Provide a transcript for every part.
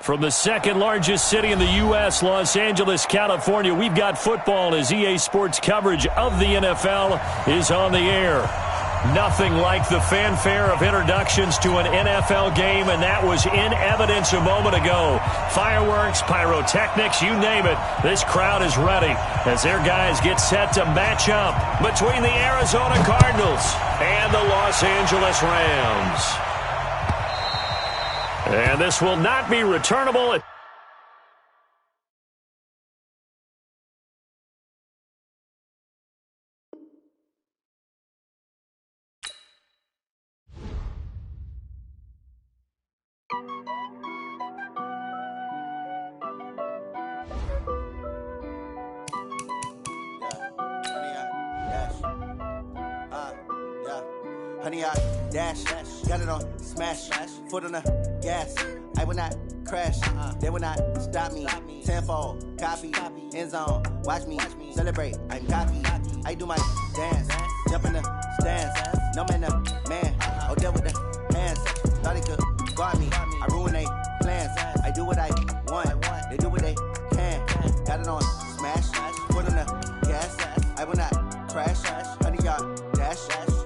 From the second largest city in the U.S., Los Angeles, California, we've got football as EA Sports coverage of the NFL is on the air. Nothing like the fanfare of introductions to an NFL game, and that was in evidence a moment ago. Fireworks, pyrotechnics, you name it. This crowd is ready as their guys get set to match up between the Arizona Cardinals and the Los Angeles Rams. And this will not be returnable. Honey, I dash, got it on smash, foot on the gas. I will not crash, they will not stop me. Tenfold, copy, end zone, watch me celebrate. I'm cocky, I do my dance, jump in the stands. No man, the man, oh there with the hands. Thought he could guard me, I ruin they plans. I do what I want, they do what they can. Got it on smash, foot on the gas. I will not crash, honey, y'all dash,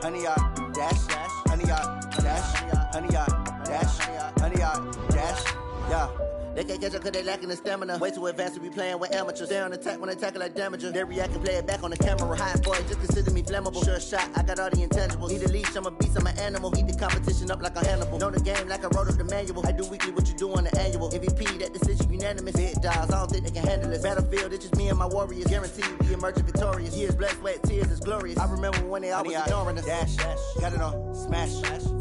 honey, y'all dash, honey, y'all dash, honey, y'all dash, honey, y'all dash, yeah. They can't catch up cause they lacking the stamina. Way too advanced to be playing with amateurs. They on attack when they tackle like damager. They react and play it back on the camera. Hot boy, just consider me flammable. Sure shot, I got all the intangibles. Need a leash, I'm a beast, I'm an animal. Eat the competition up like a Hannibal. Know the game like I wrote up the manual. I do weekly what you do on the annual. MVP, that decision unanimous. Big dogs, I don't think they can handle it. Battlefield, it's just me and my warriors. Guarantee we emerge victorious. Years, blood, sweat, tears, it's glorious. I remember when they always ignoring us. Dash, got it on smash,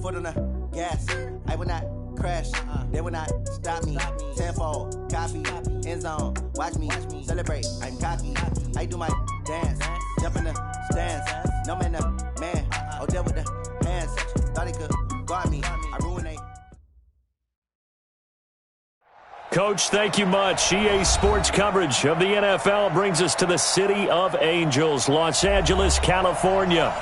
foot on the gas. I will not crash, they will not stop me. Tenfold, copy, end zone, watch me celebrate. I'm cocky, I do my dance, jump in the stands. No man, the man, oh there with the hands. Thought he could guard me, I ruined they. Coach, thank you much. EA Sports coverage of the NFL brings us to the City of Angels, Los Angeles, California.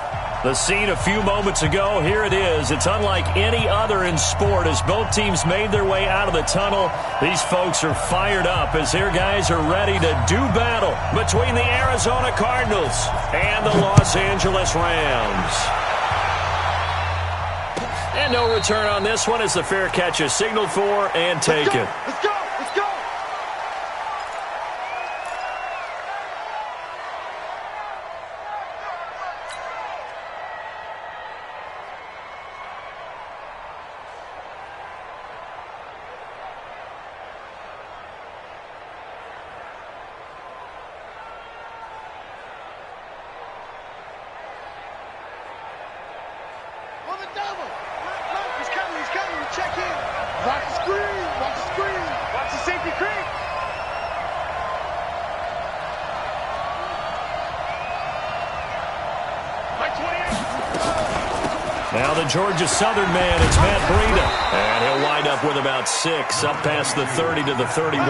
The scene a few moments ago, here it is. It's unlike any other in sport as both teams made their way out of the tunnel. These folks are fired up as their guys are ready to do battle between the Arizona Cardinals and the Los Angeles Rams. And no return on this one as the fair catch is signaled for and taken. Let's go! Let's go! Now the Georgia Southern man, it's Matt Breida. And he'll wind up with about 6, up past the 30 to the 31.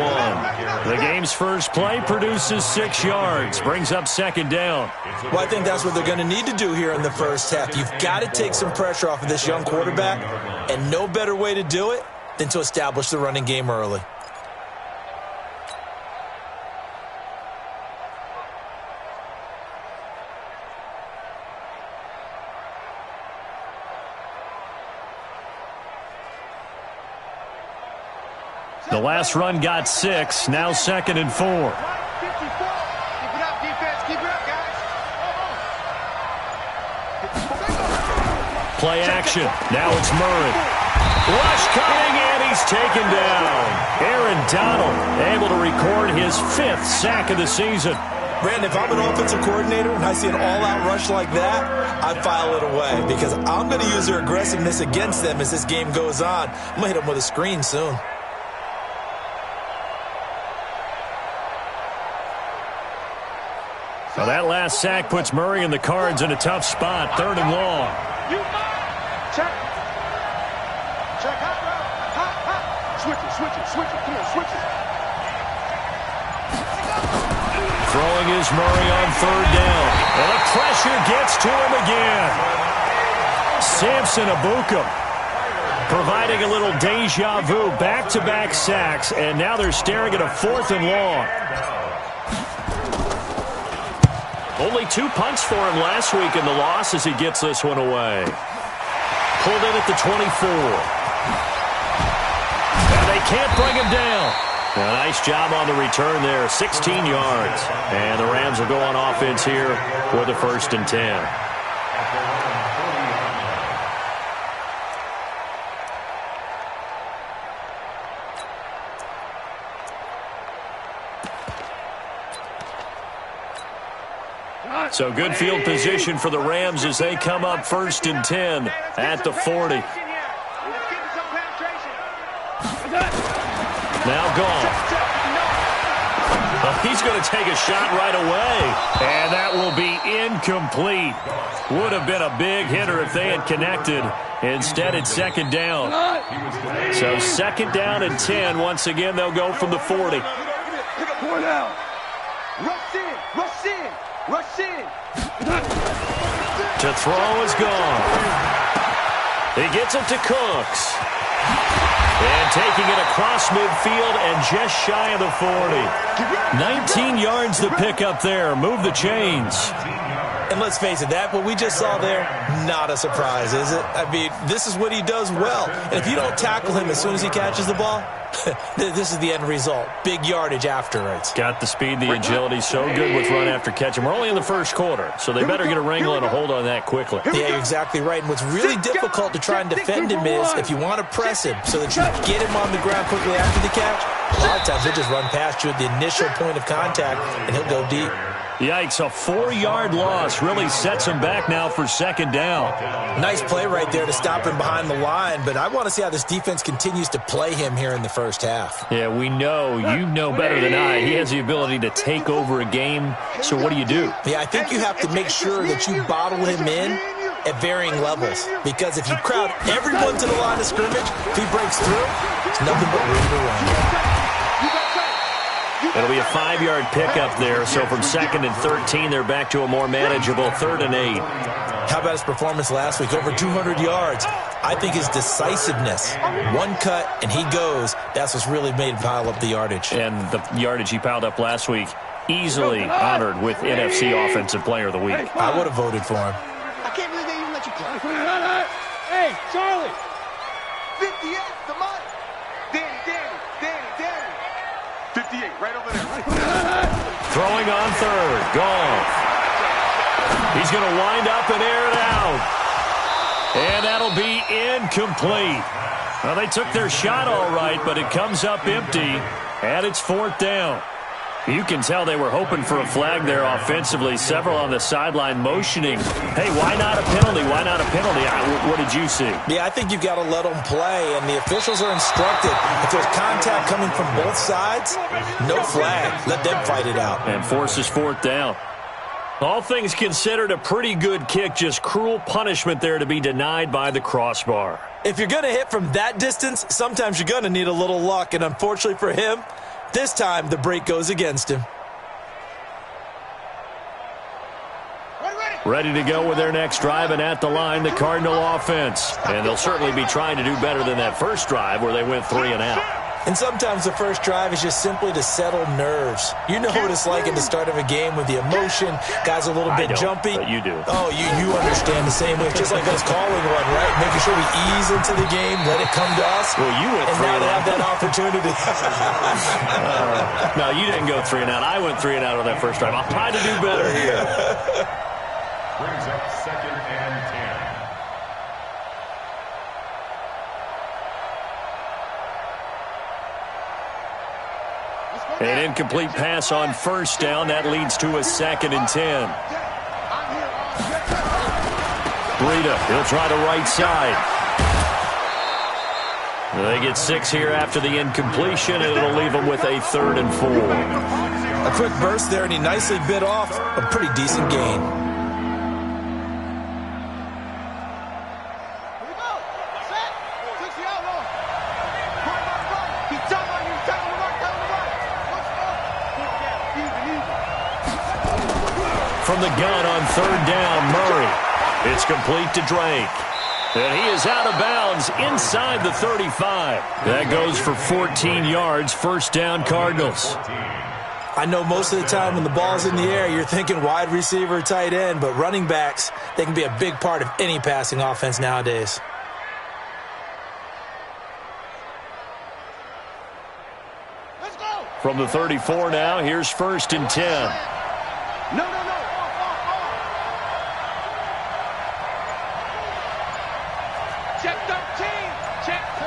The game's first play produces 6 yards, brings up second down. Well, I think that's what they're going to need to do here in the first half. You've got to take some pressure off of this young quarterback, and no better way to do it than to establish the running game early. The last run got 6, now 2nd and 4. Keep it up, defense. Keep it up, guys. Play action. Now it's Murray. Rush coming, and he's taken down. Aaron Donald able to record his 5th sack of the season. Brandon, if I'm an offensive coordinator and I see an all-out rush like that, I file it away because I'm going to use their aggressiveness against them as this game goes on. I'm going to hit them with a screen soon. Well, that last sack puts Murray and the Cards in a tough spot, 3rd and long. Check. Check. Hot. Switch it. Come on, switch it. Throwing is Murray on 3rd down. And the pressure gets to him again. Samson Abuka providing a little deja vu, back-to-back sacks, and now they're staring at a 4th and long. Only 2 punts for him last week in the loss as he gets this one away. Pulled in at the 24. And they can't bring him down. A nice job on the return there, 16 yards. And the Rams will go on offense here with a 1st and 10. So good field position for the Rams as they come up 1st and 10 at the 40. Now gone. Well, he's going to take a shot right away. And that will be incomplete. Would have been a big hitter if they had connected. Instead, it's 2nd down. So 2nd down and 10. Once again, they'll go from the 40. Pick up 4 now. Rush in. Rush in. Rush in. To throw is gone. He gets it to Cooks. And taking it across midfield and just shy of the 40. 19 yards to pick up there. Move the chains. And let's face it, that what we just saw there, not a surprise, is it? I mean, this is what he does well. And if you don't tackle him as soon as he catches the ball, this is the end result. Big yardage afterwards. Got the speed, the agility, so good with run after catch. And we're only in the 1st quarter, so they better get a wrangle and a hold on that quickly. Yeah, you're exactly right. And what's really difficult to try and defend him is if you want to press him so that you get him on the ground quickly after the catch, a lot of times he'll just run past you at the initial point of contact, and he'll go deep. Yikes, a 4-yard loss really sets him back now for 2nd down. Nice play right there to stop him behind the line, but I want to see how this defense continues to play him here in the 1st half. Yeah, we know. You know better than I. He has the ability to take over a game, so what do you do? Yeah, I think you have to make sure that you bottle him in at varying levels, because if you crowd everyone to the line of scrimmage, if he breaks through, it's nothing but room to run. It'll be a 5-yard pickup there, so from 2nd and 13, they're back to a more manageable 3rd and 8. How about his performance last week? Over 200 yards. I think his decisiveness, one cut, and he goes, that's what's really made him pile up the yardage. And the yardage he piled up last week, easily honored with NFC Offensive Player of the Week. I would have voted for him. I can't believe they even let you play. Hey, Charlie. 58, the money. Danny. 58, right over there. Throwing on 3rd. Goff. He's going to wind up and air it out. And that'll be incomplete. Well, they took their shot all right, but it comes up empty, and it's 4th down. You can tell they were hoping for a flag there offensively. Several on the sideline motioning, hey, why not a penalty? Why not a penalty? What did you see? Yeah, I think you've got to let them play, and the officials are instructed. If there's contact coming from both sides, no flag. Let them fight it out. And forces 4th down. All things considered, a pretty good kick, just cruel punishment there to be denied by the crossbar. If you're going to hit from that distance, sometimes you're going to need a little luck, and unfortunately for him, this time, the break goes against him. Ready to go with their next drive, and at the line, the Cardinal offense. And they'll certainly be trying to do better than that first drive where they went 3 and out. And sometimes the first drive is just simply to settle nerves. You know what it's like at the start of a game with the emotion. Guys are a little bit jumpy. But you do. Oh, you understand the same way. It's just like us calling one, right? Making sure we ease into the game, let it come to us. Well, you went 3 and out. Have that opportunity. No, you didn't go 3 and out. I went 3 and out on that first drive. I'll try to do better here. Brings up 2nd and 10. An incomplete pass on 1st down. That leads to a 2nd and 10. Breida, he'll try the right side. They get 6 here after the incompletion, and it'll leave them with a 3rd and 4. A quick burst there, and he nicely bit off a pretty decent gain. From the gun on 3rd down, Murray. It's complete to Drake. And he is out of bounds inside the 35. That goes for 14 yards, first down Cardinals. I know most of the time when the ball's in the air, you're thinking wide receiver, tight end, but running backs, they can be a big part of any passing offense nowadays. Let's go. From the 34 now, here's first and 10. No. Check 13. Check 4.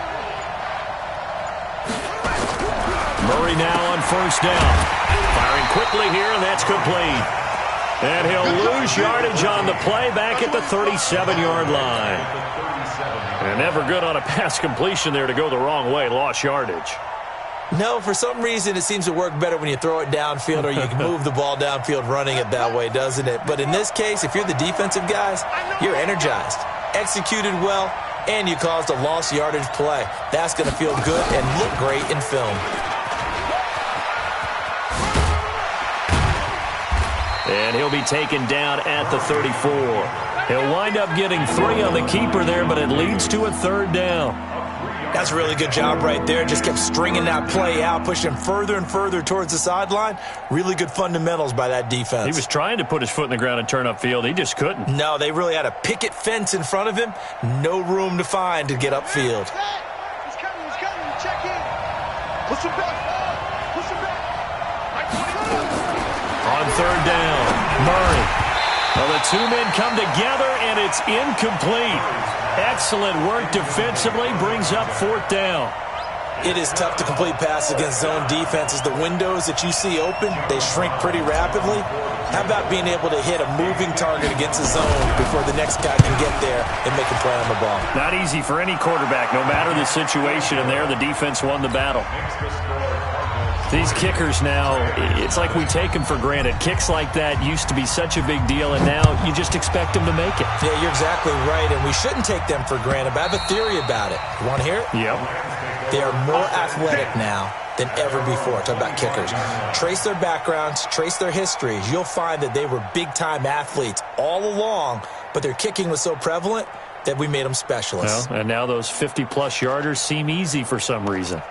Murray now on first down. Firing quickly here, and that's complete. And he'll lose yardage on the play back at the 37-yard line. And never good on a pass completion there to go the wrong way. Lost yardage. No, for some reason it seems to work better when you throw it downfield or you can move the ball downfield running it that way, doesn't it? But in this case, if you're the defensive guys, you're energized, executed well, and you caused a lost yardage play. That's going to feel good and look great in film. And he'll be taken down at the 34. He'll wind up getting 3 on the keeper there, but it leads to a third down. That's a really good job right there. Just kept stringing that play out, pushing him further and further towards the sideline. Really good fundamentals by that defense. He was trying to put his foot in the ground and turn upfield. He just couldn't. No, they really had a picket fence in front of him. No room to find to get upfield. He's coming. Check in. Push him back. On third down, Murray. Well, the two men come together, and it's incomplete. Excellent work defensively, brings up fourth down. It is tough to complete passes against zone defenses. The windows that you see open, they shrink pretty rapidly. How about being able to hit a moving target against a zone before the next guy can get there and make a play on the ball? Not easy for any quarterback, no matter the situation, and there the defense won the battle. These kickers now, it's like we take them for granted. Kicks like that used to be such a big deal, and now you just expect them to make it. Yeah, you're exactly right, and we shouldn't take them for granted, but I have a theory about it. You want to hear it? Yep. They are more athletic now than ever before. Talk about kickers. Trace their backgrounds, trace their histories. You'll find that they were big-time athletes all along, but their kicking was so prevalent that we made them specialists. Well, and now those 50-plus yarders seem easy for some reason.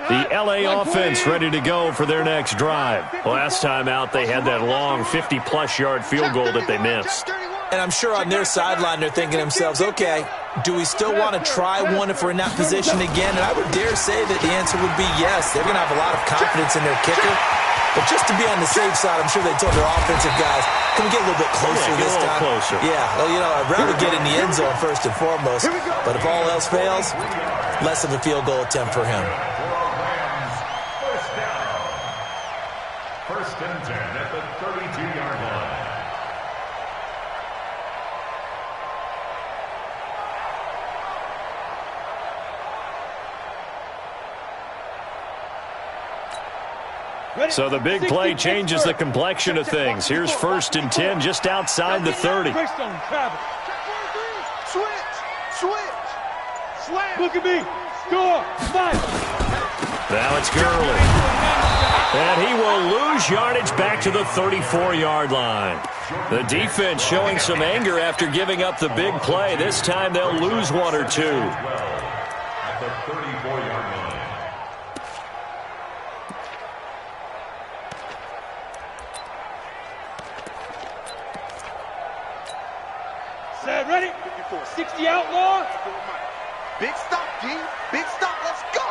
The L.A. offense ready to go for their next drive. Last time out, they had that long 50-plus yard field goal that they missed. And I'm sure on their sideline they're thinking to themselves, okay, do we still want to try one if we're in that position again? And I would dare say that the answer would be yes. They're going to have a lot of confidence in their kicker. But just to be on the safe side, I'm sure they told their offensive guys, can we get a little bit closer this time? Closer. Yeah, well, you know, I'd rather get in the end zone first and foremost. But if all else fails, less of a field goal attempt for him. First and 10 at the 32-yard line. So the big play changes the complexion of things. Here's first and 10 just outside the 30. Switch. Slam. Look at me. Score. Fight. Now it's Gurley. And he will lose yardage back to the 34-yard line. The defense showing some anger after giving up the big play. This time they'll lose one or two. At the 34-yard line. Set, ready? 60 outlaw. Big stop, D. Big stop. Let's go.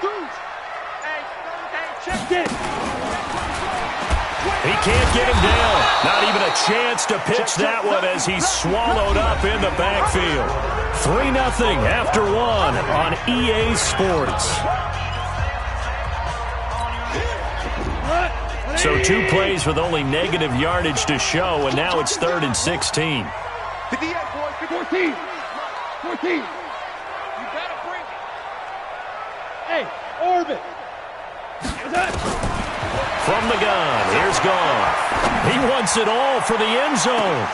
Deuce. Hey, check it. He can't get him down. Not even a chance to pitch that one as he's swallowed up in the backfield. 3-0 after one on EA Sports. So 2 plays with only negative yardage to show, and now it's 3rd and 16. 58, boys. 14. You gotta bring it. Hey, orbit. From the gun, here's Goff. He wants it all for the end zone.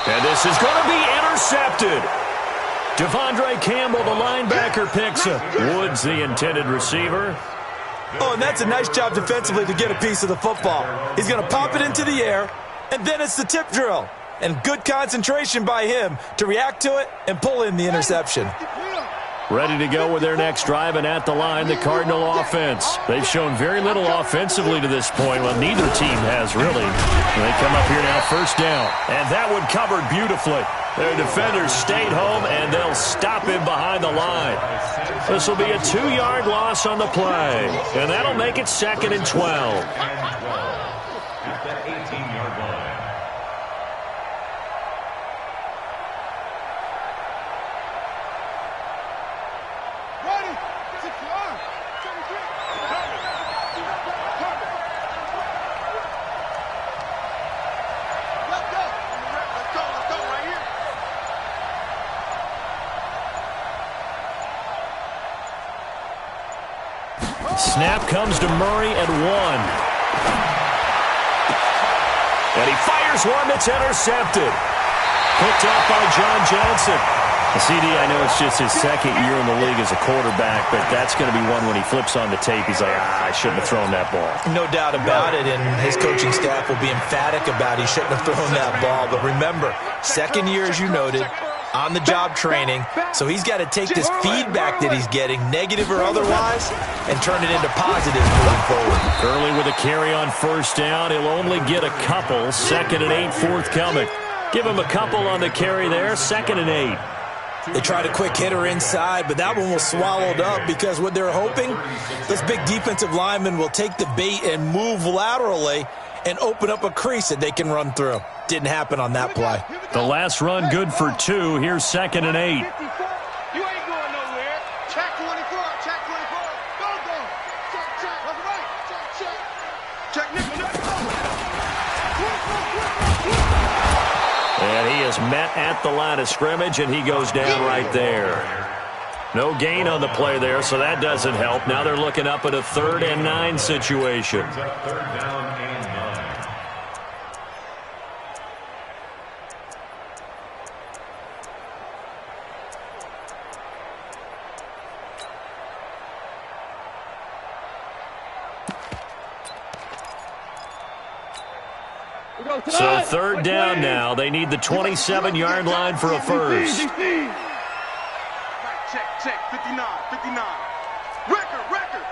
And this is going to be intercepted. Devondre Campbell, the linebacker, picks up. Woods, the intended receiver. Oh, and that's a nice job defensively to get a piece of the football. He's going to pop it into the air, and then it's the tip drill. and good concentration by him to react to it and pull in the interception. Ready to go with their next drive, and at the line, the Cardinal offense. They've shown very little offensively to this point. Well, neither team has really. And they come up here now, first down. And that one covered beautifully. Their defenders stayed home, and they'll stop him behind the line. This will be a 2-yard loss on the play. And that'll make it 2nd and 12. At the 18-yard line. Snap comes to Murray at 1. And he fires one that's intercepted. Picked off by John Johnson. The CD, I know it's just his second year in the league as a quarterback, but that's going to be one when he flips on the tape. He's like, I shouldn't have thrown that ball. No doubt about it, and his coaching staff will be emphatic about he shouldn't have thrown that ball. But remember, second year, as you noted, on-the-job training, so he's got to take this feedback that he's getting, negative or otherwise, and turn it into positives moving forward. Early with a carry on first down. He'll only get a couple. 2nd and 8 forthcoming. Give him a couple on the carry there. 2nd and 8. They tried a quick hitter inside, but that one was swallowed up because what they're hoping, those big defensive linemen will take the bait and move laterally and open up a crease that they can run through. Didn't happen on that play. The last run good for 2. Here's 2nd and 8. You ain't going nowhere. Check 24. Check 24. Go. Check. That's right. Check. Check nickel. And he is met at the line of scrimmage, and he goes down right there. No gain on the play there, so that doesn't help. Now they're looking up at a 3rd and 9 situation. Brings up 3rd down and 9. So 3rd down now. They need the 27-yard line for a first. Check. 59. Record.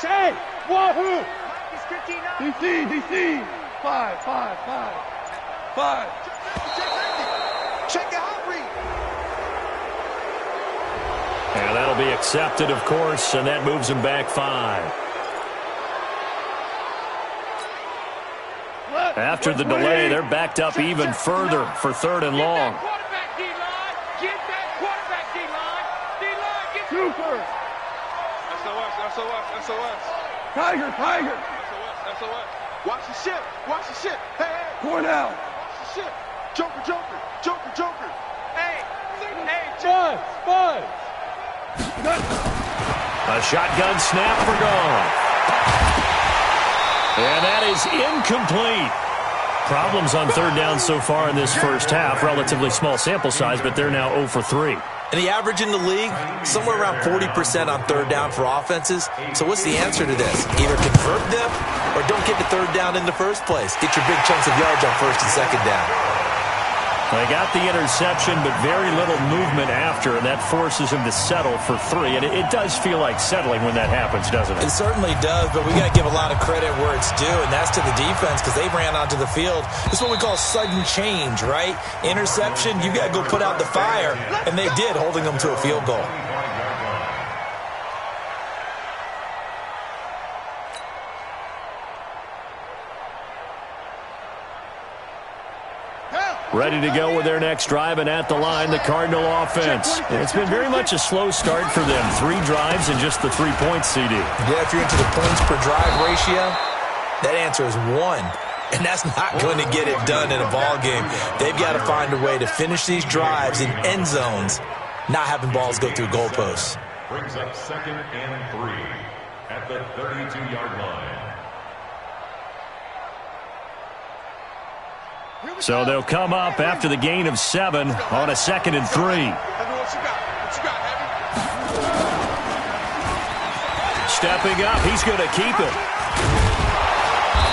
Check. Wahoo. It's 59. DC. 5. Check out read. And that'll be accepted, of course, and that moves him back 5. After the delay, they're backed up even further for 3rd and long. Get that quarterback, D-line. Get super. SOS. Tiger. SOS. Watch the ship. Hey. Cornell. Watch the ship. Joker. Hey. Buzz. A shotgun snap for Goff. And that is incomplete. Problems on 3rd down so far in this first half. Relatively small sample size, but they're now 0 for 3. And the average in the league, somewhere around 40% on 3rd down for offenses. So what's the answer to this? Either convert them or don't get to 3rd down in the first place. Get your big chunks of yards on 1st and 2nd down. They got the interception, but very little movement after, and that forces him to settle for 3. And it does feel like settling when that happens, doesn't it? It certainly does, but we got to give a lot of credit where it's due, and that's to the defense because they ran onto the field. This is what we call sudden change, right? Interception, you got to go put out the fire, and they did, holding them to a field goal. Ready to go with their next drive, and at the line, the Cardinal offense. And it's been very much a slow start for them. 3 drives and just the 3 points, CD. Yeah, if you're into the points per drive ratio, that answer is 1. And that's not going to get it done in a ball game. They've got to find a way to finish these drives in end zones, not having balls go through goalposts. Brings up 2nd and 3 at the 32-yard line. So they'll come up after the gain of 7 on a 2nd and 3. Stepping up, he's going to keep it.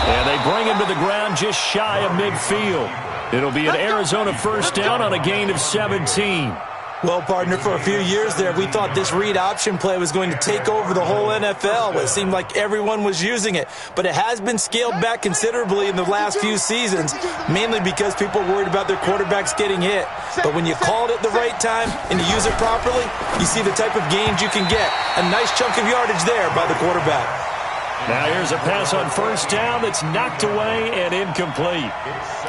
And they bring him to the ground just shy of midfield. It'll be an Arizona first down on a gain of 17. Well, partner, for a few years there, we thought this read option play was going to take over the whole NFL. It seemed like everyone was using it. But it has been scaled back considerably in the last few seasons, mainly because people are worried about their quarterbacks getting hit. But when you call it at the right time and you use it properly, you see the type of gains you can get. A nice chunk of yardage there by the quarterback. Now here's a pass on first down that's knocked away and incomplete.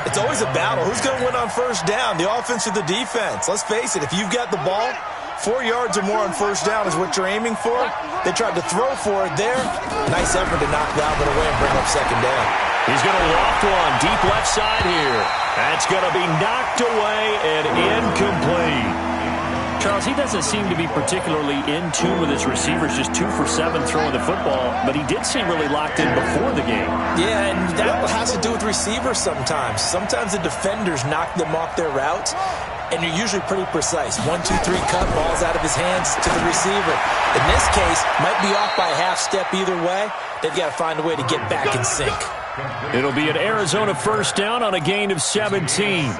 It's always a battle. Who's going to win on first down, the offense or the defense? Let's face it, if you've got the ball, 4 yards or more on first down is what you're aiming for. They tried to throw for it there. Nice effort to knock that one away and bring up second down. He's going to loft one deep left side here. That's going to be knocked away and incomplete. Charles, he doesn't seem to be particularly in tune with his receivers, just 2 for 7 throwing the football, but he did seem really locked in before the game. Yeah, and that has to do with receivers sometimes. Sometimes the defenders knock them off their routes, and you're usually pretty precise. 1, 2, 3 cut, balls out of his hands to the receiver. In this case, might be off by a half step either way. They've got to find a way to get back in sync. It'll be an Arizona first down on a gain of 17.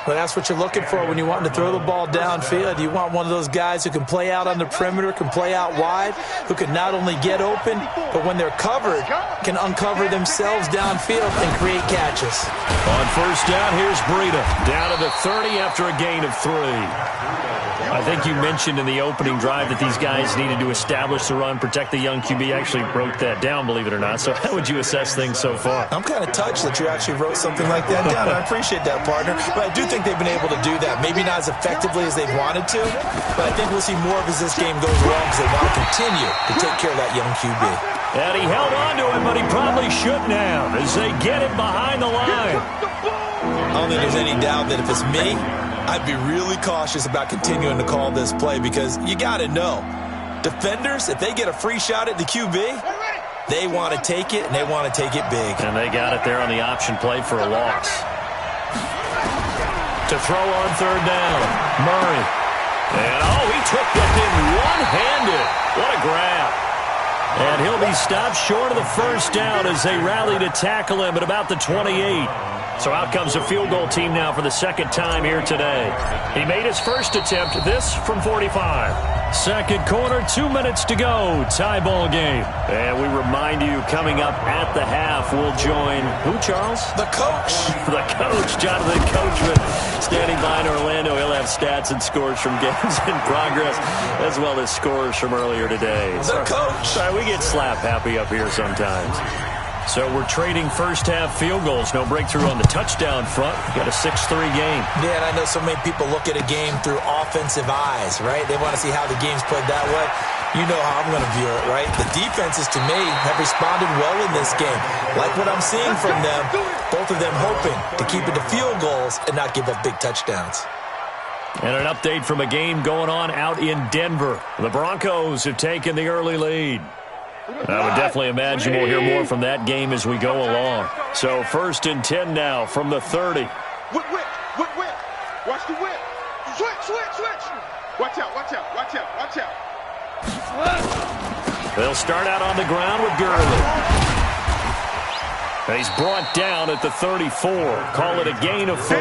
Well, that's what you're looking for when you want to throw the ball downfield. You want one of those guys who can play out on the perimeter, can play out wide, who can not only get open, but when they're covered, can uncover themselves downfield and create catches. On first down, here's Breida. Down to the 30 after a gain of 3. I think you mentioned in the opening drive that these guys needed to establish the run, protect the young QB. Actually wrote that down, believe it or not. So how would you assess things so far? I'm kind of touched that you actually wrote something like that down. I appreciate that, partner. But I do think they've been able to do that. Maybe not as effectively as they've wanted to, but I think we'll see more of as this game goes along because they want to continue to take care of that young QB. And he held on to him, but he probably shouldn't have as they get him behind the line. I don't think there's any doubt that if it's me, I'd be really cautious about continuing to call this play because you got to know, defenders, if they get a free shot at the QB, they want to take it, and they want to take it big. And they got it there on the option play for a loss. To throw on third down, Murray. And, he took that in one-handed. What a grab. And he'll be stopped short of the first down as they rally to tackle him at about the 28. So out comes a field goal team now for the second time here today. He made his first attempt, this from 45. Second quarter, 2 minutes to go. Tie ball game. And we remind you, coming up at the half, we'll join, who, Charles? The coach. The coach, Jonathan Coachman, standing by in Orlando. He'll have stats and scores from games in progress, as well as scores from earlier today. The coach. Sorry, we get slap happy up here sometimes. So we're trading first-half field goals. No breakthrough on the touchdown front. Got a 6-3 game. Yeah, and I know so many people look at a game through offensive eyes, right? They want to see how the game's played that way. You know how I'm going to view it, right? The defenses, to me, have responded well in this game. Like what I'm seeing from them, both of them hoping to keep it to field goals and not give up big touchdowns. And an update from a game going on out in Denver. The Broncos have taken the early lead. I would definitely imagine we'll hear more from that game as we go along. So 1st and 10 now from the 30. Whip. Watch the whip. Switch. Watch out. They'll start out on the ground with Gurley. And he's brought down at the 34. Call it a gain of 4.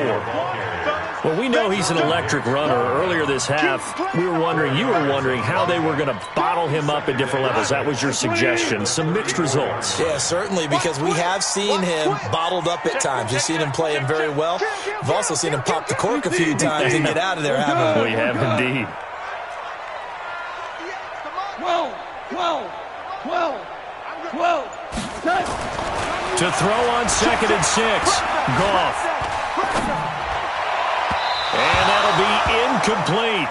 Well, we know he's an electric runner. Earlier this half, you were wondering how they were going to bottle him up at different levels. That was your suggestion. Some mixed results. Yeah, certainly, because we have seen him bottled up at times. We've seen him play him very well. We've also seen him pop the cork a few times and get out of there, haven't we? We have indeed. 12. To throw on 2nd and 6. Goff. And that'll be incomplete.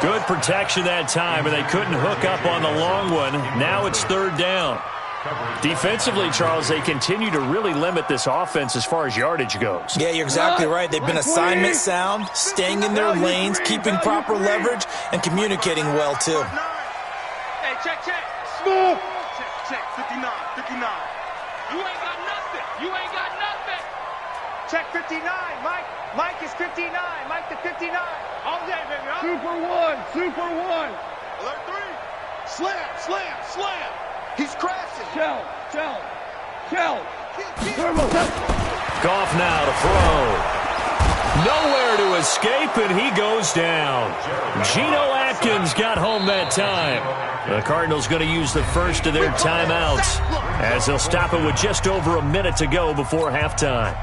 Good protection that time, and they couldn't hook up on the long one. Now it's 3rd down. Defensively, Charles, they continue to really limit this offense as far as yardage goes. Yeah, you're exactly right. They've been assignment sound, staying in their lanes, keeping proper leverage, and communicating well, too. Hey, check. Smooth. Check. 59. You ain't got nothing. Check 59, Mike. Mike is 59. Mike the 59. All day, baby. Huh? Super one. Alert 3. Slam. He's crashing. Shell. Goff now to throw. Nowhere to escape, and he goes down. Geno Atkins got home that time. The Cardinals going to use the first of their timeouts as they'll stop it with just over a minute to go before halftime.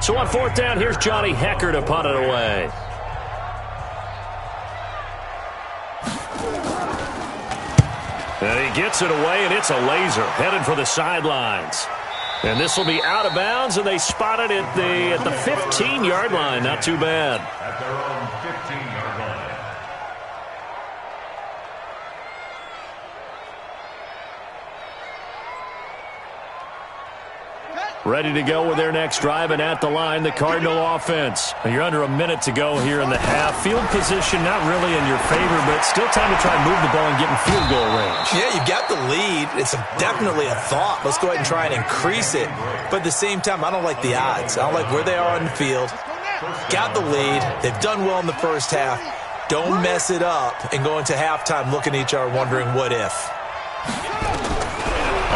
So on fourth down, here's Johnny Hekker to punt it away. And he gets it away, and it's a laser headed for the sidelines. And this will be out of bounds, and they spot it at the 15-yard line. Not too bad. At their own 15-yard line. Ready to go with their next drive, and at the line, the Cardinal offense. You're under a minute to go here in the half. Field position not really in your favor, but still time to try and move the ball and get in field goal range. Yeah, you've got the lead. It's definitely a thought. Let's go ahead and try and increase it. But at the same time, I don't like the odds. I don't like where they are on the field. Got the lead. They've done well in the first half. Don't mess it up and go into halftime looking at each other wondering what if.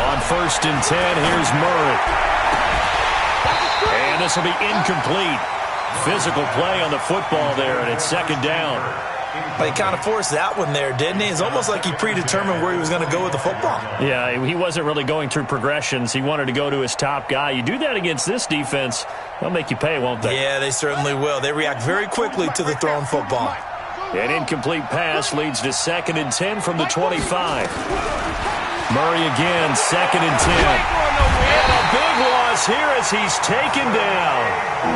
On 1st and 10, here's Murray. And this will be incomplete. Physical play on the football there, and it's second down. He kind of forced that one there, didn't he? It's almost like he predetermined where he was going to go with the football. Yeah, he wasn't really going through progressions. He wanted to go to his top guy. You do that against this defense, they'll make you pay, won't they? Yeah, they certainly will. They react very quickly to the thrown football. An incomplete pass leads to 2nd and 10 from the 25. Murray again, 2nd and 10. And a big loss here as he's taken down.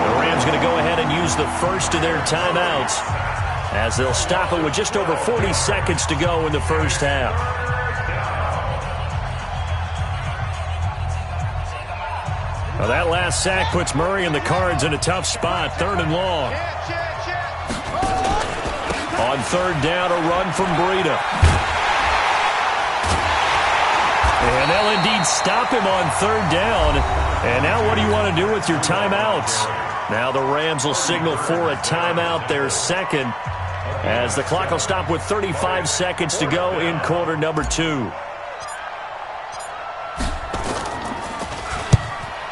The Rams going to go ahead and use the first of their timeouts as they'll stop it with just over 40 seconds to go in the first half. Well, that last sack puts Murray and the Cards in a tough spot, 3rd and long. On 3rd down, a run from Breida. And they'll indeed stop him on 3rd down. And now what do you want to do with your timeouts? Now the Rams will signal for a timeout, their second, as the clock will stop with 35 seconds to go in quarter number 2.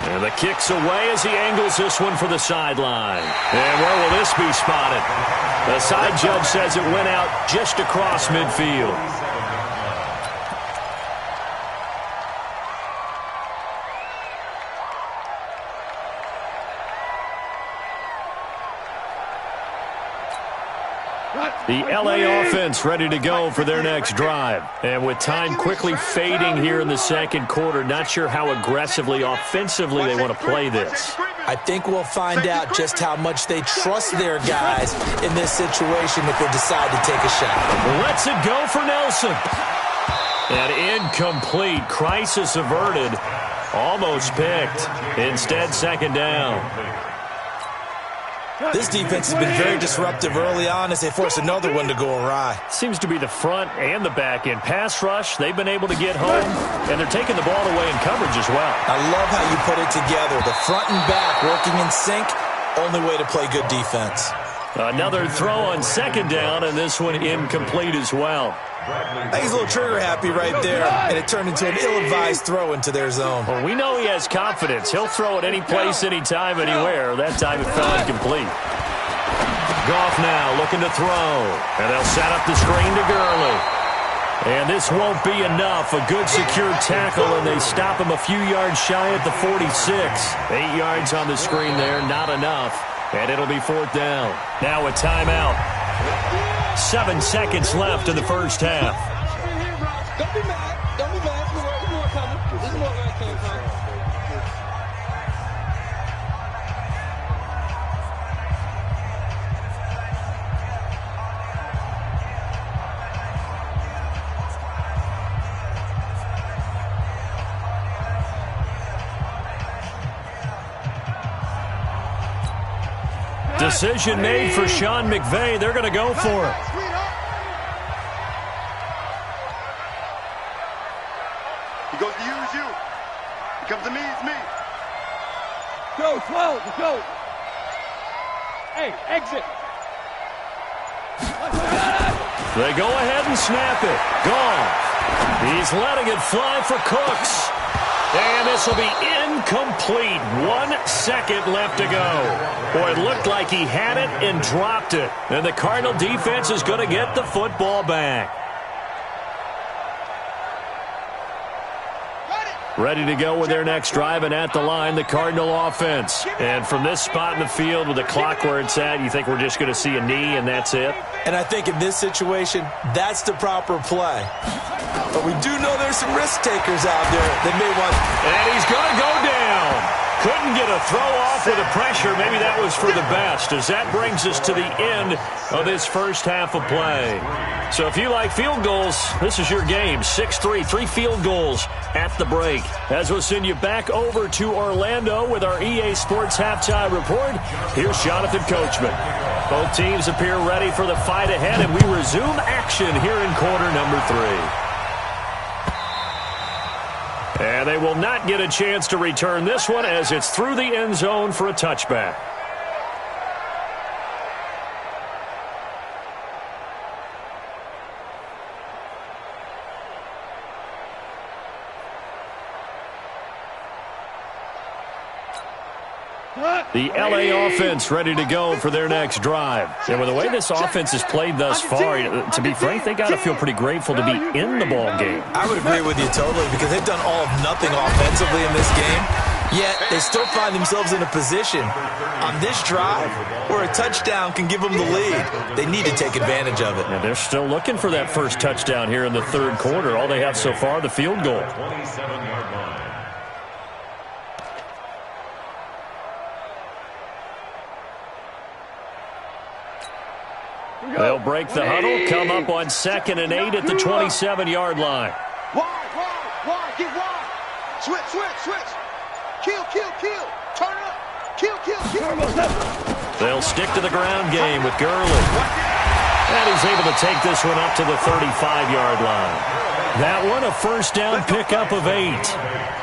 And the kick's away as he angles this one for the sideline. And where will this be spotted? The side judge says it went out just across midfield. The L.A. offense ready to go for their next drive. And with time quickly fading here in the second quarter, not sure how aggressively, offensively they want to play this. I think we'll find out just how much they trust their guys in this situation if they decide to take a shot. Lets it go for Nelson. And incomplete. Crisis averted. Almost picked. Instead, second down. This defense has been very disruptive early on as they force another one to go awry. Seems to be the front and the back end. Pass rush, they've been able to get home, and they're taking the ball away in coverage as well. I love how you put it together. The front and back working in sync, only way to play good defense. Another throw on 2nd down, and this one incomplete as well. I think he's a little trigger happy right there, and it turned into an ill-advised throw into their zone. Well, we know he has confidence. He'll throw it any place, anytime, anywhere. That time it fell incomplete. Goff now looking to throw, and they'll set up the screen to Gurley. And this won't be enough. A good secure tackle, and they stop him a few yards shy at the 46. 8 yards on the screen there, not enough. And it'll be 4th down. Now a timeout. 7 seconds left in the first half. Don't be mad. Don't be mad. There's more coming. There's more coming. Decision made for Sean McVay. They're going to go for it. He goes to use you. He comes to me, it's me. Go, slow, go. Hey, exit. They go ahead and snap it. Goff. He's letting it fly for Cooks. And this will be incomplete. 1 second left to go. Boy, it looked like he had it and dropped it. And the Cardinal defense is going to get the football back. Ready to go with their next drive, and at the line, the Cardinal offense. And from this spot in the field with the clock where it's at, you think we're just going to see a knee and that's it? And I think in this situation, that's the proper play. But we do know there's some risk takers out there that may want... And he's going to go down. Couldn't get a throw off with the pressure. Maybe that was for the best, as that brings us to the end of this first half of play. So if you like field goals, this is your game. 6-3, 3 field goals at the break. As we'll send you back over to Orlando with our EA Sports Halftime Report, here's Jonathan Coachman. Both teams appear ready for the fight ahead, and we resume action here in quarter number 3. And they will not get a chance to return this one as it's through the end zone for a touchback. The LA offense ready to go for their next drive. And with the way this offense has played thus far, to be frank, they got to feel pretty grateful to be in the ball game. I would agree with you totally, because they've done all of nothing offensively in this game, yet they still find themselves in a position on this drive where a touchdown can give them the lead. They need to take advantage of it. And they're still looking for that first touchdown here in the third quarter. All they have so far, the field goal. 27-yard line. They'll break the huddle, come up on 2nd and 8 at the 27-yard line. Wide, get wide. Switch. Kill. Turn up. Kill. They'll stick to the ground game with Gurley. And he's able to take this one up to the 35-yard line. That one, a first down pickup of 8.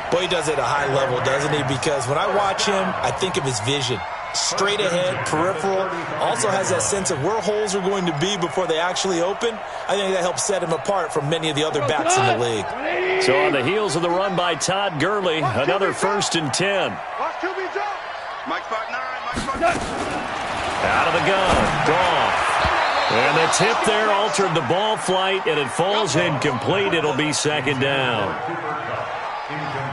Boy, he does it at a high level, doesn't he? Because when I watch him, I think of his vision. Straight ahead, peripheral, also has that sense of where holes are going to be before they actually open. I think that helps set him apart from many of the other backs in the league. So on the heels of the run by Todd Gurley, another 1st and 10. Mike 5'9", Out of the gun, gone. And the tip there altered the ball flight, and it falls incomplete. It'll be 2nd down.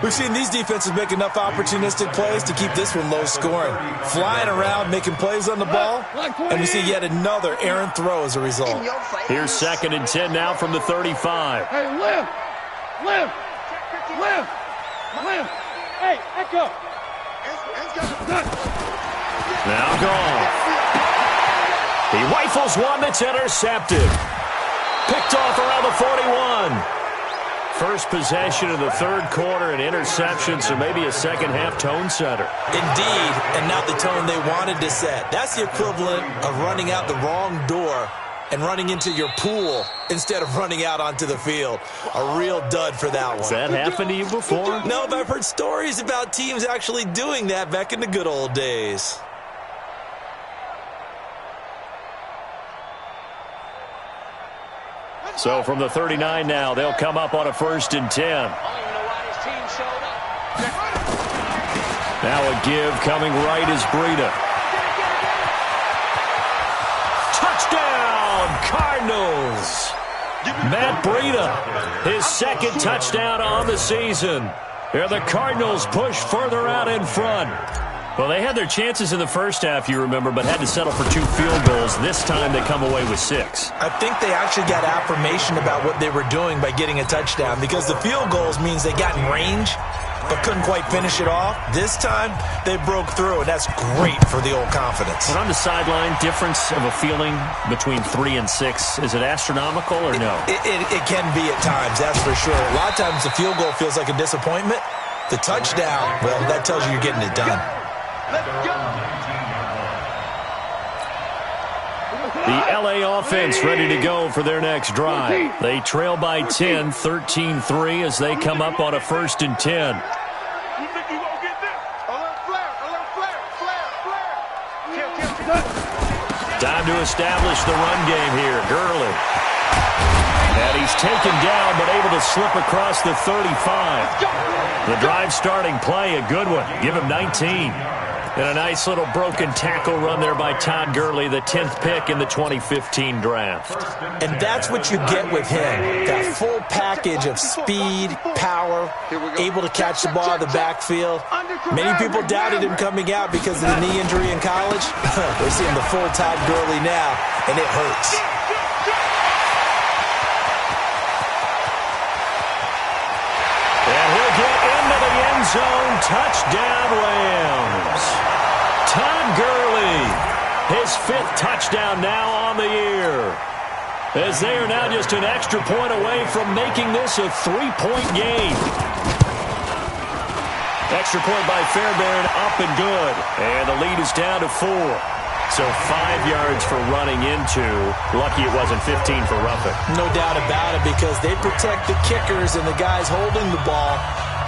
We've seen these defenses make enough opportunistic plays to keep this one low scoring. Flying around, making plays on the ball, and we see yet another errant throw as a result. Here's 2nd and 10 now from the 35. Hey, live. Hey, echo. Now gone. He rifles one that's intercepted. Picked off around the 41. First possession of the third quarter, an interception, so maybe a second-half tone setter. Indeed, and not the tone they wanted to set. That's the equivalent of running out the wrong door and running into your pool instead of running out onto the field. A real dud for that one. Has that happened to you before? No, but I've heard stories about teams actually doing that back in the good old days. So from the 39 now, they'll come up on a 1st and 10. Now a give coming right is Breida. Touchdown, Cardinals! Matt Breida, his 2nd touchdown on the season. Here the Cardinals push further out in front. Well, they had their chances in the first half, you remember, but had to settle for 2 field goals. This time they come away with 6. I think they actually got affirmation about what they were doing by getting a touchdown, because the field goals means they got in range but couldn't quite finish it off. This time they broke through, and that's great for the old confidence. But on the sideline, difference of a feeling between 3 and 6, is it astronomical or no? It can be at times, that's for sure. A lot of times the field goal feels like a disappointment. The touchdown, well, that tells you you're getting it done. The LA offense ready to go for their next drive. They trail by 10, 13-3 as they come up on a 1st and 10. Time to establish the run game here. Gurley. And he's taken down, but able to slip across the 35. The drive starting play, a good one. Give him 19. And a nice little broken tackle run there by Todd Gurley, the 10th pick in the 2015 draft. And that's what you get with him. That full package of speed, power, able to catch the ball in the backfield. Many people doubted him coming out because of the knee injury in college. We're seeing the full Todd Gurley now, and it hurts. And he'll get into the end zone. Touchdown, Rams. Todd Gurley, his 5th touchdown now on the year. As they are now just an extra point away from making this a 3-point game. Extra point by Fairbairn, up and good. And the lead is down to 4. So 5 yards for running into. Lucky it wasn't 15 for roughing. No doubt about it, because they protect the kickers and the guys holding the ball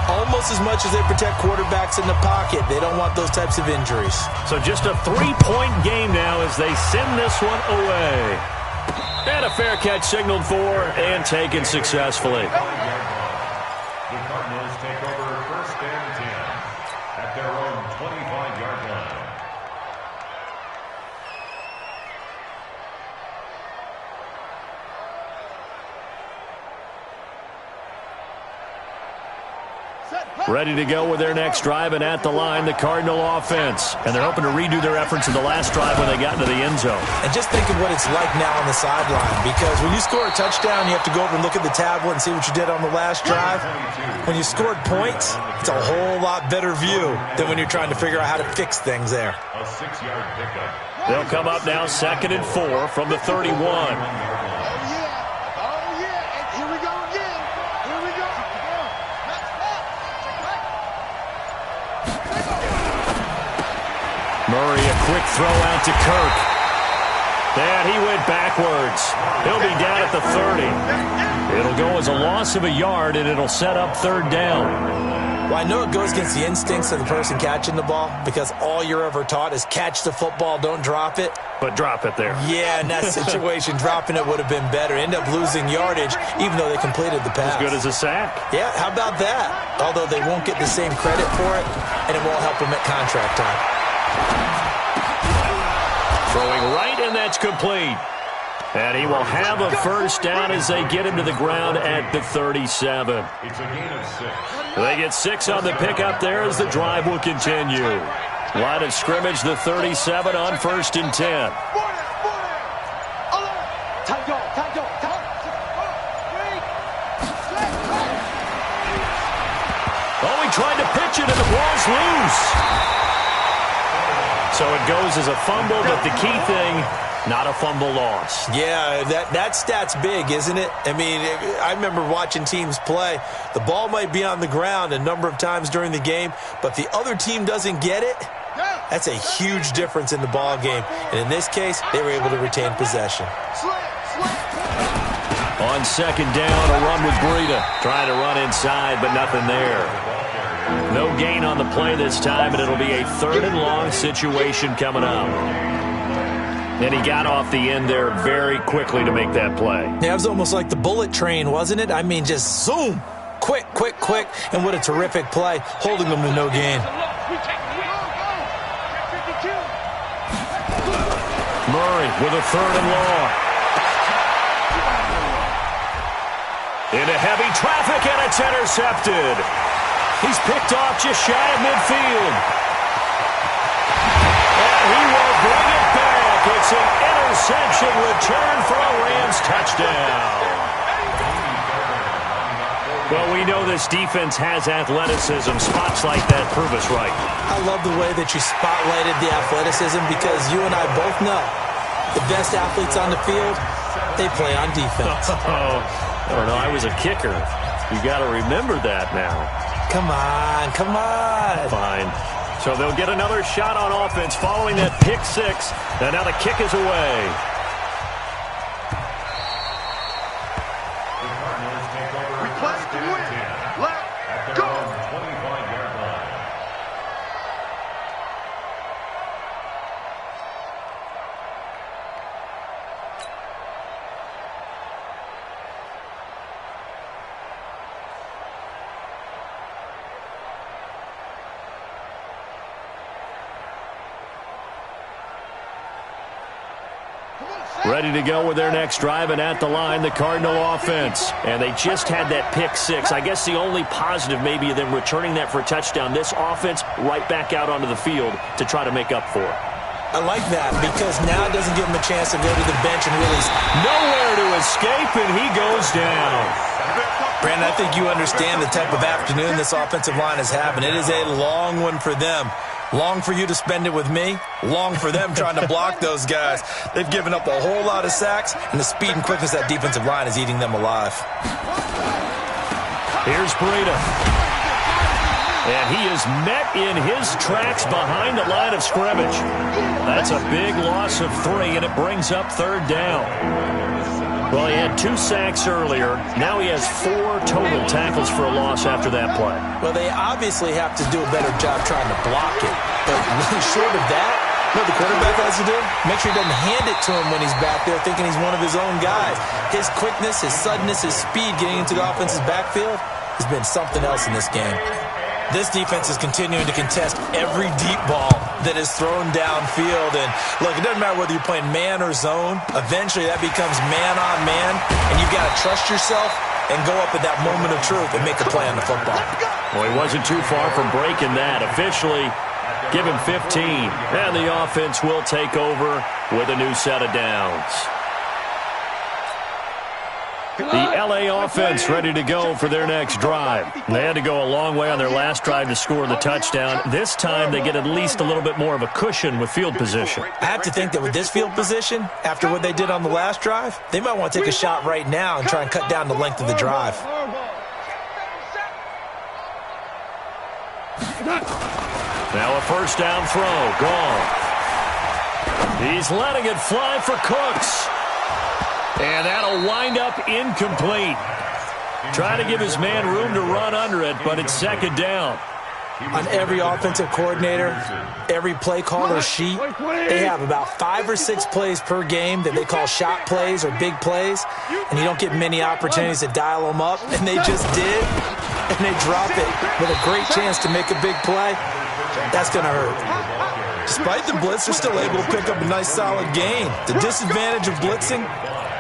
almost as much as they protect quarterbacks in the pocket. They don't want those types of injuries. So just a 3-point game now as they send this one away. And a fair catch signaled for and taken successfully. The Cardinals take over 1st and 10 at their own 25-yard line. Ready to go with their next drive, and at the line, the Cardinal offense. And they're hoping to redo their efforts in the last drive when they got into the end zone. And just think of what it's like now on the sideline, because when you score a touchdown, you have to go over and look at the tablet and see what you did on the last drive. When you scored points, it's a whole lot better view than when you're trying to figure out how to fix things there. A 6-yard pickup. They'll come up now 2nd and 4 from the 31. Murray, a quick throw out to Kirk. And he went backwards. He'll be down at the 30. It'll go as a loss of a yard, and it'll set up 3rd down. Well, I know it goes against the instincts of the person catching the ball, because all you're ever taught is catch the football, don't drop it. But drop it there. Yeah, in that situation, dropping it would have been better. End up losing yardage, even though they completed the pass. As good as a sack. Yeah, how about that? Although they won't get the same credit for it, and it won't help them at contract time. Throwing right, and that's complete. And he will have a 1st down as they get him to the ground at the 37. It's a gain of 6. They get 6 on the pickup there as the drive will continue. Line of scrimmage, the 37 on 1st and 10. Oh, he tried to pitch it, and the ball's loose. So it goes as a fumble, but the key thing, not a fumble loss. Yeah, that stat's big, isn't it? I mean, I remember watching teams play. The ball might be on the ground a number of times during the game, but the other team doesn't get it. That's a huge difference in the ball game. And in this case, they were able to retain possession. On 2nd down, a run with Breida. Trying to run inside, but nothing there. No gain on the play this time, and it'll be a 3rd and long situation coming up. And he got off the end there very quickly to make that play. Yeah, it was almost like the bullet train, wasn't it? I mean, just zoom. Quick, quick, quick. And what a terrific play, holding them to no gain. Murray with a 3rd and long. Into heavy traffic, and it's intercepted. He's picked off just shy of midfield. And he will bring it back. It's an interception return for a Rams touchdown. Well, we know this defense has athleticism. Spots like that prove us right. I love the way that you spotlighted the athleticism, because you and I both know the best athletes on the field, they play on defense. Oh, I don't know. I was a kicker. You got to remember that now. Come on, come on. Fine. So they'll get another shot on offense following that pick 6. And now the kick is away. The Cardinals take over Request to win. Let's at their go. own 25-yard line. Ready to go with their next drive, and at the line, the Cardinal offense. And they just had that pick six. I guess the only positive maybe of them returning that for a touchdown. This offense right back out onto the field to try to make up for it. I like that because now it doesn't give him a chance to go to the bench and really... Nowhere to escape, and he goes down. Brandon, I think you understand the type of afternoon this offensive line is having. It is a long one for them. Long for you to spend it with me. Long for them trying to block those guys. They've given up a whole lot of sacks, and the speed and quickness of that defensive line is eating them alive. Here's Breida. And he is met in his tracks behind the line of scrimmage. That's a big loss of 3, and it brings up 3rd down. Well, he had 2 sacks earlier. Now he has 4 total tackles for a loss after that play. Well, they obviously have to do a better job trying to block it. But short of that, what the quarterback has to do, make sure he doesn't hand it to him when he's back there thinking he's one of his own guys. His quickness, his suddenness, his speed getting into the offense's backfield has been something else in this game. This defense is continuing to contest every deep ball that is thrown downfield. And, look, it doesn't matter whether you're playing man or zone. Eventually, that becomes man-on-man, and you've got to trust yourself and go up at that moment of truth and make a play on the football. Well, he wasn't too far from breaking that. Officially, give him 15. And the offense will take over with a new set of downs. The LA offense ready to go for their next drive. They had to go a long way on their last drive to score the touchdown. This time they get at least a little bit more of a cushion with field position. I have to think that with this field position, after what they did on the last drive, they might want to take a shot right now and try and cut down the length of the drive. Now a first down throw, gone. He's letting it fly for Cooks. And that'll wind up incomplete. Trying to give his man room to run under it, but it's 2nd down. On every offensive coordinator, every play caller sheet, they have about 5 or 6 plays per game that they call shot plays or big plays, and you don't get many opportunities to dial them up, and they just did, and they drop it with a great chance to make a big play. That's going to hurt. Despite the blitz, they're still able to pick up a nice solid gain. The disadvantage of blitzing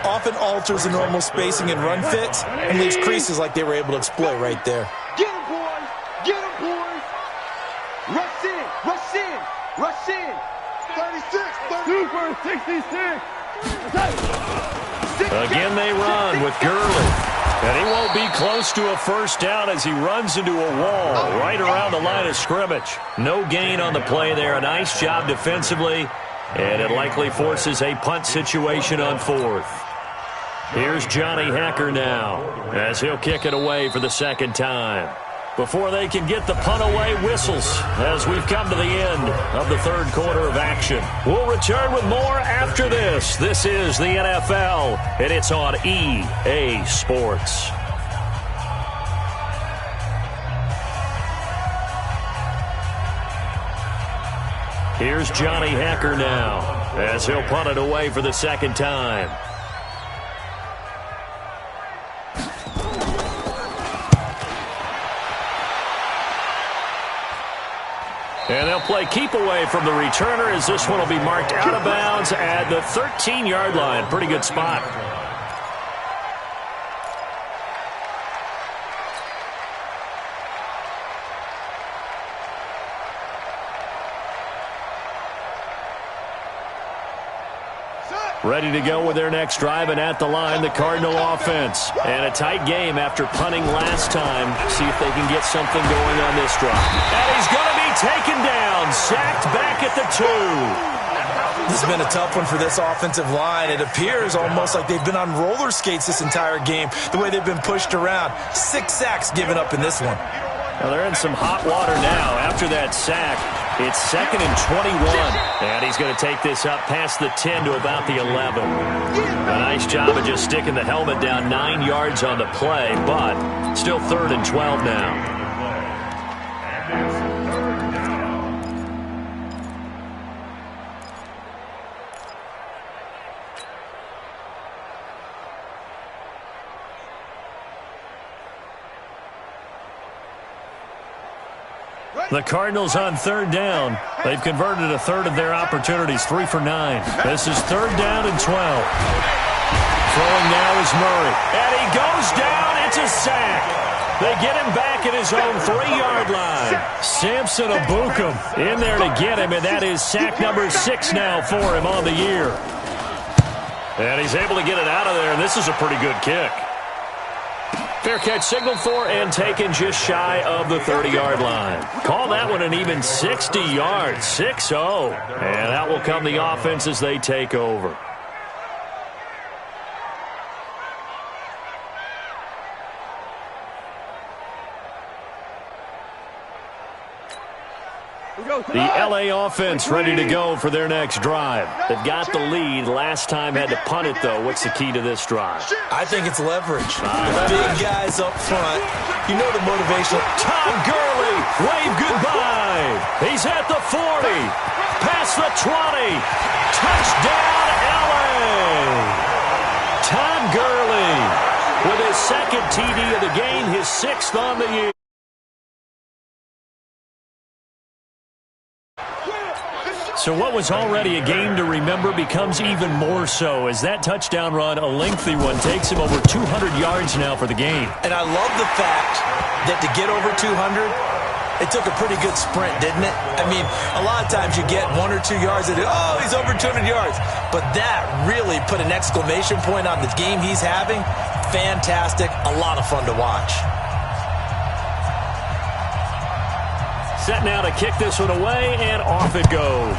often alters the normal spacing and run fits and leaves creases like they were able to exploit right there. Get him, boys! Get him, boys! Rush in! Rush in! Rush in! 36! Super 66! Again they run with Gurley. And he won't be close to a first down as he runs into a wall right around the line of scrimmage. No gain on the play there. A nice job defensively. And it likely forces a punt situation on 4th. Here's Johnny Hacker now as he'll kick it away for the 2nd time. Before they can get the punt away, whistles as we've come to the end of the 3rd quarter of action. We'll return with more after this. This is the NFL, and it's on EA Sports. Here's Johnny Hacker now as he'll punt it away for the 2nd time. And they'll play keep away from the returner as this one will be marked out of bounds at the 13-yard line. Pretty good spot. Ready to go with their next drive, and at the line, the Cardinal offense. And a tight game after punting last time. See if they can get something going on this drive. And he's going to be taken down, sacked back at the 2. This has been a tough one for this offensive line. It appears almost like they've been on roller skates this entire game, the way they've been pushed around. 6 sacks given up in this one. Well, they're in some hot water now after that sack. It's 2nd and 21. And he's going to take this up past the 10 to about the 11. A nice job of just sticking the helmet down 9 yards on the play, but still 3rd and 12 now. The Cardinals on third down. They've converted a third of their opportunities, 3 for 9. This is third down and 12. Throwing now is Murray. And he goes down. It's a sack. They get him back at his own 3-yard line. Samson Abukum in there to get him, and that is sack number 6 now for him on the year. And he's able to get it out of there, and this is a pretty good kick. Fair catch signaled for and taken just shy of the 30-yard line. Call that one an even 60 yards, 6-0. And out will come the offense as they take over. The L.A. offense ready to go for their next drive. They've got the lead. Last time had to punt it, though. What's the key to this drive? I think it's leverage. The big guys up front. You know the motivation. Tom Gurley, wave goodbye. He's at the 40. Past the 20. Touchdown, L.A. Tom Gurley with his second TD of the game, his 6th on the year. So what was already a game to remember becomes even more so as that touchdown run, a lengthy one, takes him over 200 yards now for the game. And I love the fact that to get over 200, it took a pretty good sprint, didn't it? I mean, a lot of times you get 1 or 2 yards and, oh, he's over 200 yards. But that really put an exclamation point on the game he's having. Fantastic. A lot of fun to watch. Set now to kick this one away, and off it goes.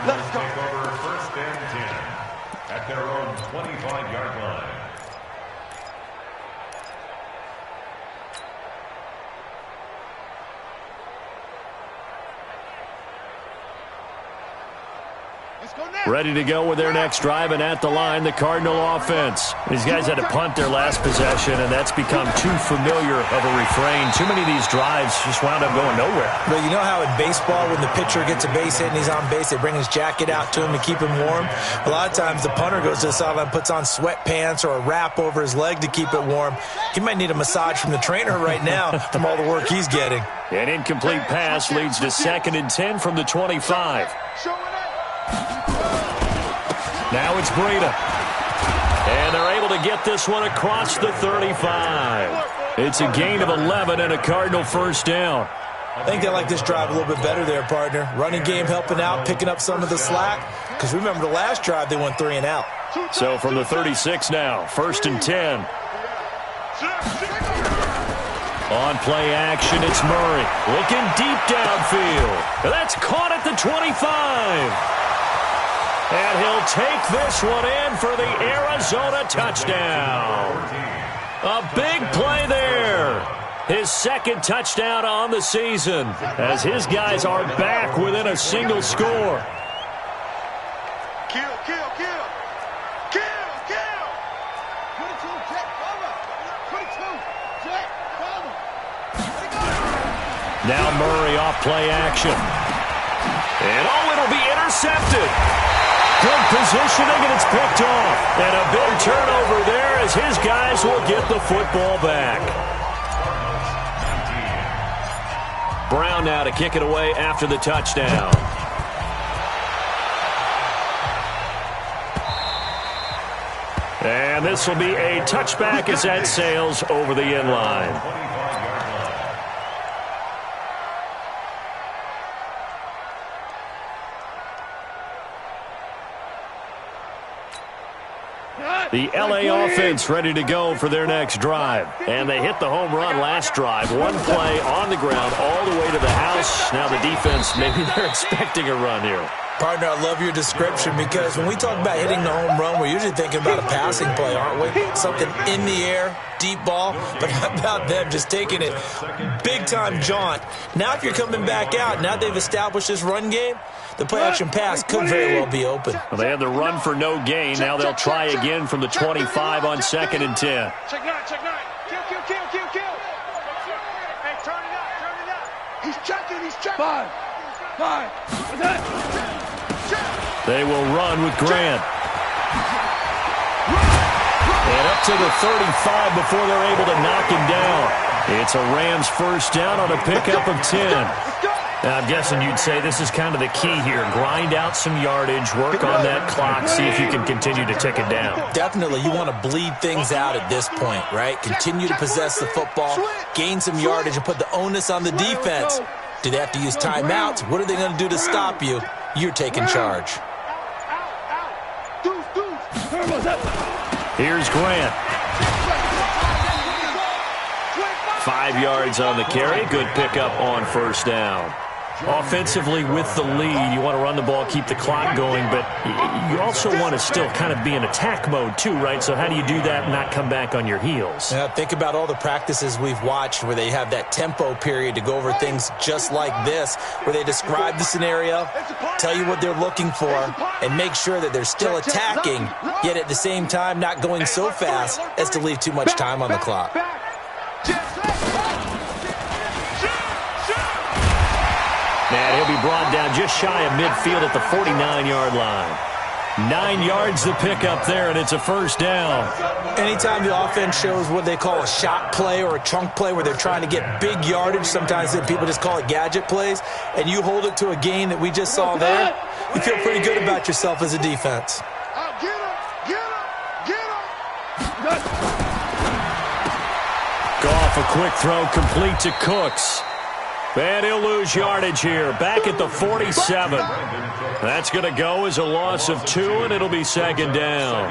Let's go. Take over first and 10 at their own 25-yard line. Ready to go with their next drive, and at the line, the Cardinal offense. These guys had to punt their last possession, and that's become too familiar of a refrain. Too many of these drives just wound up going nowhere. But you know how in baseball, when the pitcher gets a base hit and he's on base, they bring his jacket out to him to keep him warm? A lot of times the punter goes to the sideline, puts on sweatpants or a wrap over his leg to keep it warm. He might need a massage from the trainer right now from all the work he's getting. An incomplete pass leads to 2nd and 10 from the 25. Now it's Breida. And they're able to get this one across the 35. It's a gain of 11 and a Cardinal first down. I think they like this drive a little bit better there, partner. Running game helping out, picking up some of the slack. Because remember the last drive, they went 3 and out. So from the 36 now, 1st and 10. On play action, it's Murray. Looking deep downfield. That's caught at the 25. And he'll take this one in for the Arizona touchdown. A big play there. His 2nd touchdown on the season as his guys are back within a single score. Kill, kill, kill. Kill, kill. 22, Jack, cover. 22, Jack, cover. Now Murray off play action. And it'll be intercepted. Good positioning, and it's picked off. And a big turnover there as his guys will get the football back. Brown now to kick it away after the touchdown. And this will be a touchback as that sails over the end line. The L.A. offense ready to go for their next drive. And they hit the home run last drive. One play on the ground all the way to the house. Now the defense, maybe they're expecting a run here. Partner, I love your description because when we talk about hitting the home run, we're usually thinking about a passing play, aren't we? Something in the air, deep ball. But how about them just taking it big-time jaunt? Now if you're coming back out, now they've established this run game, the play-action pass could very well be open. Well, they had the run for no gain. Now they'll try again from the 25 on 2nd and 10. Check 9, check 9. Kill. Hey, turn it up. He's checking. 5. What's that? They will run with Grant. And up to the 35 before they're able to knock him down. It's a Rams first down on a pickup of 10. Now, I'm guessing you'd say this is kind of the key here. Grind out some yardage, work on that clock, see if you can continue to tick it down. Definitely, you want to bleed things out at this point, right? Continue to possess the football, gain some yardage, and put the onus on the defense. Do they have to use timeouts? What are they going to do to stop you? You're taking charge. Here's Grant. 5 yards on the carry. Good pickup on first down. Offensively with the lead, you want to run the ball, keep the clock going, but you also want to still kind of be in attack mode too, right? So how do you do that and not come back on your heels? Yeah, think about all the practices we've watched where they have that tempo period to go over things just like this, where they describe the scenario, tell you what they're looking for, and make sure that they're still attacking, yet at the same time not going so fast as to leave too much time on the clock. And he'll be brought down just shy of midfield at the 49-yard line. 9 yards to pick up there, and it's a first down. Anytime the offense shows what they call a shot play or a chunk play where they're trying to get big yardage, sometimes people just call it gadget plays, and you hold it to a gain that we just saw there, you feel pretty good about yourself as a defense. Goff, a quick throw complete to Cooks. And he'll lose yardage here. Back at the 47. That's going to go as a loss of 2, and it'll be second down.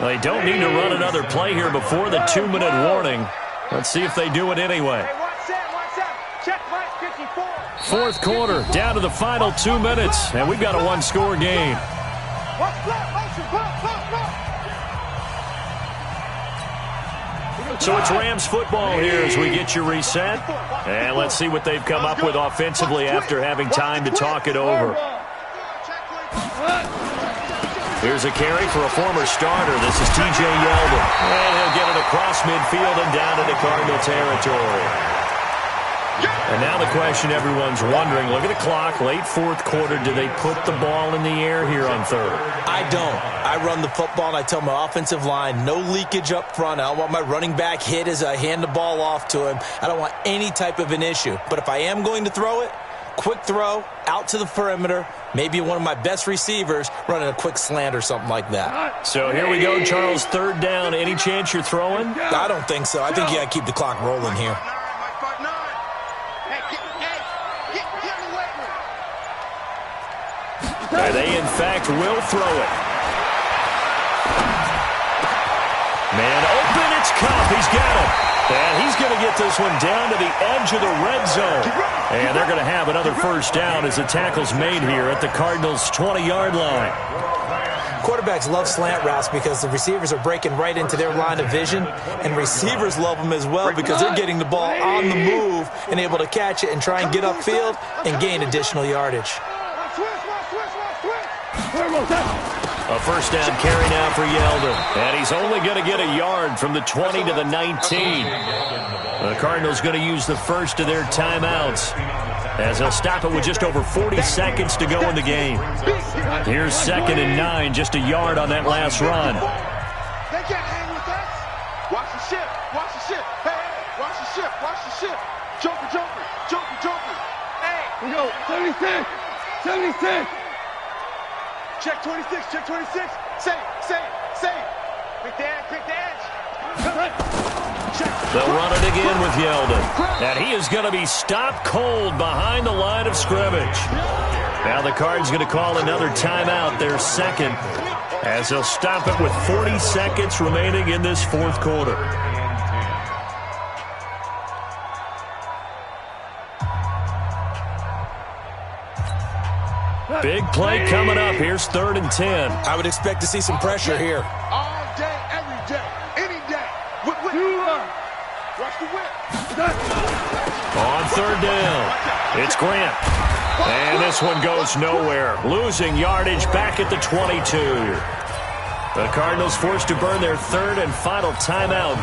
They don't need to run another play here before the 2-minute warning. Let's see if they do it anyway. Fourth quarter, down to the final 2 minutes, and we've got a 1-score game. So it's Rams football here as we get you reset. And let's see what they've come up with offensively after having time to talk it over. Here's a carry for a former starter. This is T.J. Yeldon. And he'll get it across midfield and down into Cardinal territory. And now the question everyone's wondering, look at the clock, late fourth quarter, do they put the ball in the air here on third? I don't. I run the football and I tell my offensive line, no leakage up front. I don't want my running back hit as I hand the ball off to him. I don't want any type of an issue. But if I am going to throw it, quick throw, out to the perimeter, maybe one of my best receivers running a quick slant or something like that. So here we go, Charles, third down. Any chance you're throwing? I don't think so. I think you got to keep the clock rolling here. They, in fact, will throw it. Man open, it's Cup. He's got it. And he's going to get this one down to the edge of the red zone. And they're going to have another first down as the tackle's made here at the Cardinals' 20-yard line. Quarterbacks love slant routes because the receivers are breaking right into their line of vision, and receivers love them as well because they're getting the ball on the move and able to catch it and try and get upfield and gain additional yardage. A first down carry now for Yeldon. And he's only going to get a yard from the 20 to the 19. The Cardinals going to use the first of their timeouts as they'll stop it with just over 40 seconds to go in the game. Here's 2nd and 9, just a yard on that last run. They can't hang with us. Watch the ship. Watch the ship. Hey, watch the ship. Watch the ship. Joker. Hey. We go. 76. Check 26. Say. Quick the edge. They'll run it again with Yeldon. And he is going to be stopped cold behind the line of scrimmage. Now the Cards going to call another timeout, their second, as they'll stop it with 40 seconds remaining in this fourth quarter. Big play coming up. Here's 3rd and 10. I would expect to see some pressure here. All day, every day, any day. Whip. Watch the whip. On 3rd down, it's Grant. And this one goes nowhere. Losing yardage back at the 22. The Cardinals forced to burn their 3rd and final timeout,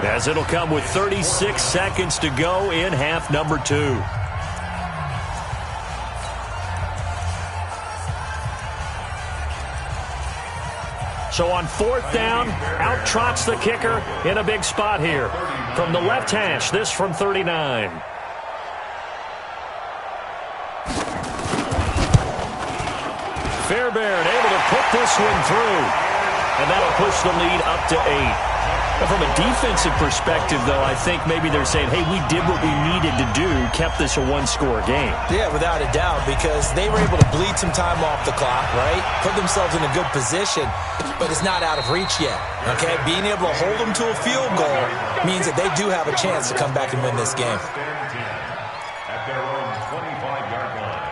as it'll come with 36 seconds to go in half number 2. So on 4th down, out trots the kicker in a big spot here. From the left hash, this from 39. Fairbairn able to put this one through. And that'll push the lead up to 8. But from a defensive perspective, though, I think maybe they're saying, hey, we did what we needed to do, kept this a one-score game. Yeah, without a doubt, because they were able to bleed some time off the clock, right? Put themselves in a good position, but it's not out of reach yet, okay? Being able to hold them to a field goal means that they do have a chance to come back and win this game. At their own 25-yard line.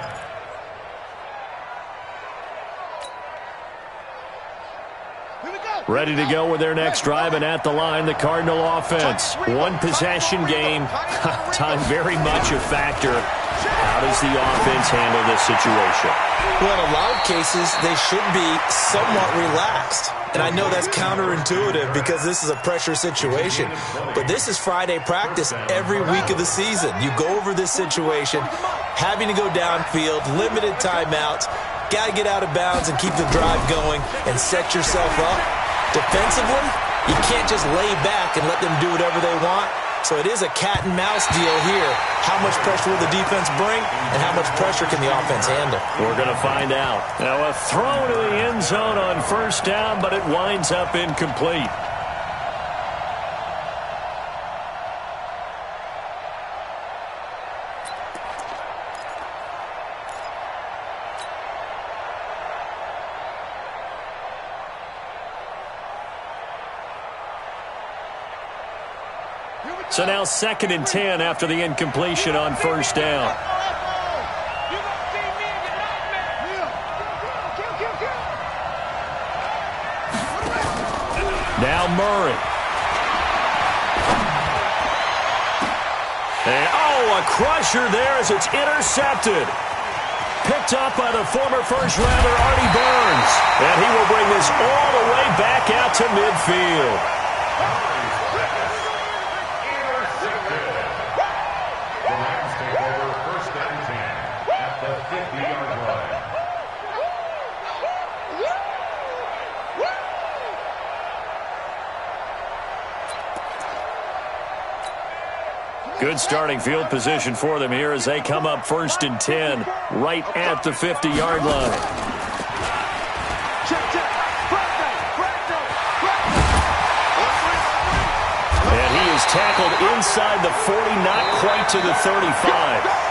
Ready to go with their next drive, and at the line, the Cardinal offense. One possession game. Time very much a factor. How does the offense handle this situation? Well, in a lot of cases, they should be somewhat relaxed. And I know that's counterintuitive because this is a pressure situation. But this is Friday practice every week of the season. You go over this situation, having to go downfield, limited timeouts, got to get out of bounds and keep the drive going and set yourself up. Defensively, you can't just lay back and let them do whatever they want. So it is a cat-and-mouse deal here. How much pressure will the defense bring, and how much pressure can the offense handle? We're going to find out. Now, a throw to the end zone on 1st down, but it winds up incomplete. So now 2nd and 10 after the incompletion on 1st down. Now Murray. And a crusher there as it's intercepted. Picked up by the former first-rounder Artie Burns. And he will bring this all the way back out to midfield. Good starting field position for them here as they come up 1st and 10, right at the 50-yard line. And he is tackled inside the 40, not quite to the 35.